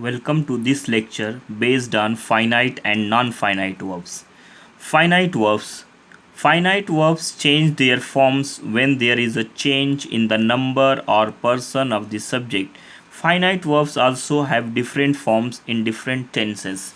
Welcome to this lecture based on finite and non-finite verbs. Finite verbs. Finite verbs change their forms when there is a change in the number or person of the subject. Finite verbs also have different forms in different tenses.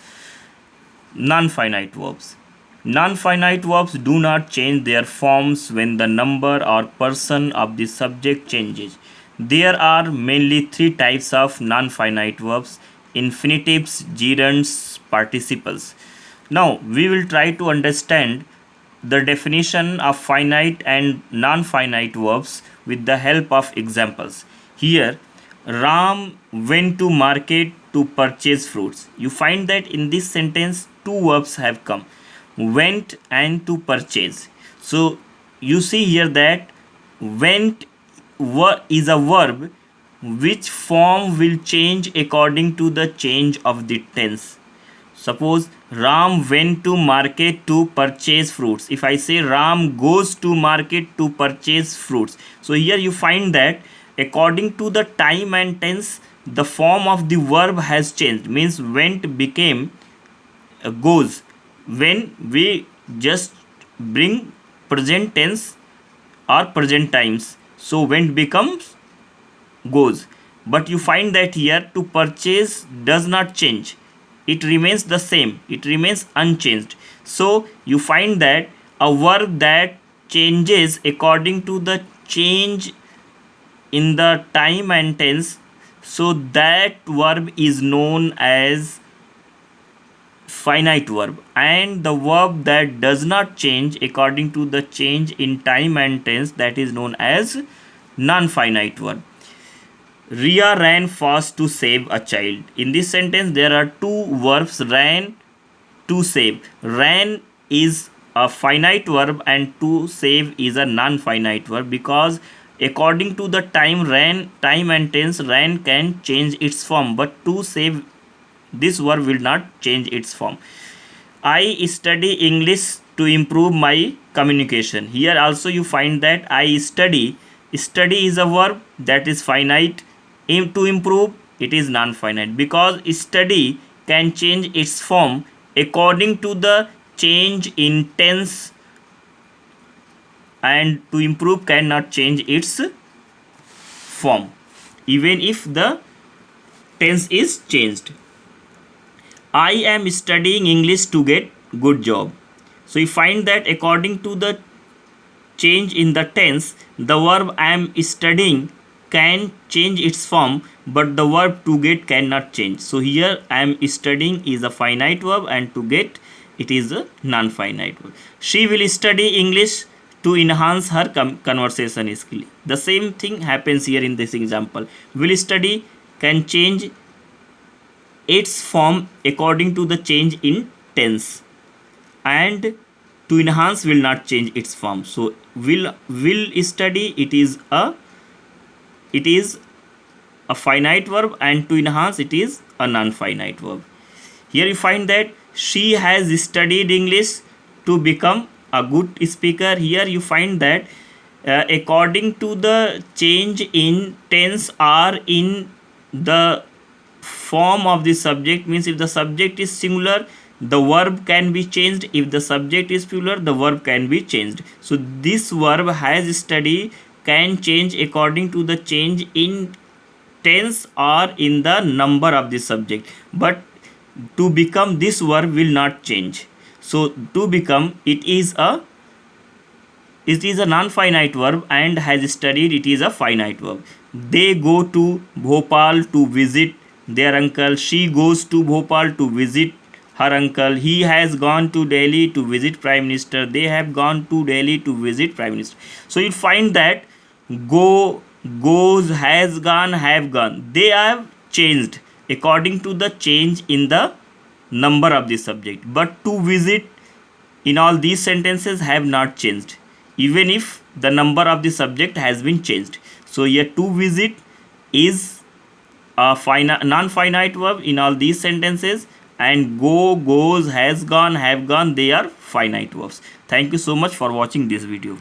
Non-finite verbs. Non-finite verbs do not change their forms when the number or person of the subject changes. There are mainly three types of non-finite verbs: infinitives, gerunds, participles. Now we will try to understand the definition of finite and non-finite verbs with the help of examples. Here, Ram went to market to purchase fruits. You find that in this sentence two verbs have come, went and to purchase. So you see here that went is a verb which form will change according to the change of the tense. Suppose Ram went to market to purchase fruits. If I say Ram goes to market to purchase fruits, so here you find that according to the time and tense, the form of the verb has changed. Means went became goes. When we just bring present tense or present times, so went becomes goes. But you find that here to purchase does not change, it remains the same, it remains unchanged. So you find that a verb that changes according to the change in the time and tense, so that verb is known as finite verb, and the verb that does not change according to the change in time and tense, that is known as non-finite verb. Ria ran fast to save a child. In this sentence, there are two verbs, ran, to save. Ran is a finite verb and to save is a non-finite verb, because according to the time and tense, ran can change its form, but to save, this verb will not change its form. I study English to improve my communication. Here also you find that I study. Study is a verb that is finite. To improve, it is non-finite, because study can change its form according to the change in tense, and to improve cannot change its form even if the tense is changed. I am studying English to get good job. So you find that according to the change in the tense, the verb I am studying can change its form, but the verb to get cannot change. So here I am studying is a finite verb and to get, it is a non-finite verb. She will study English to enhance her conversation skill. The same thing happens here in this example. Will study can change its form according to the change in tense, and to enhance will not change its form. So will study, it is a finite verb, and to enhance, it is a non-finite verb. Here you find that she has studied English to become a good speaker. Here you find that according to the change in tense or in the form of the subject, means if the subject is singular, the verb can be changed. If the subject is plural, the verb can be changed. So this verb has study can change according to the change in tense or in the number of the subject, but to become, this verb will not change. So to become, it is a non-finite verb, and has studied, it is a finite verb. They go to Bhopal to visit their uncle. She goes to Bhopal to visit her uncle. He has gone to Delhi to visit Prime Minister. They have gone to Delhi to visit Prime Minister. So you find that go, goes, has gone, have gone, they have changed according to the change in the number of the subject, but to visit in all these sentences have not changed even if the number of the subject has been changed. So here to visit is a non-finite verb in all these sentences, and go, goes, has gone, have gone, they are finite verbs. Thank you so much for watching this video.